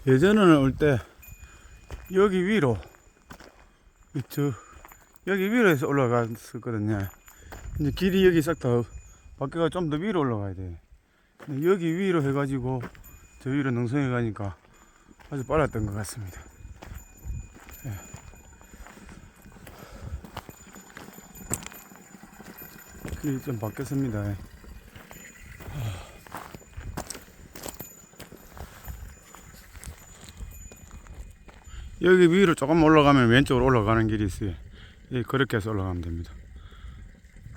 예전에는 올 때 여기 위로 여기 위로 해서 올라갔었거든요. 이제 길이 여기 싹 다 바뀌가 좀 더 위로 올라가야 돼. 여기 위로 해가지고 저 위로 능선에 가니까 아주 빨랐던 것 같습니다. 예. 길이 좀 바뀌었습니다. 여기 위로 조금 올라가면 왼쪽으로 올라가는 길이 있어요. 예, 그렇게 해서 올라가면 됩니다.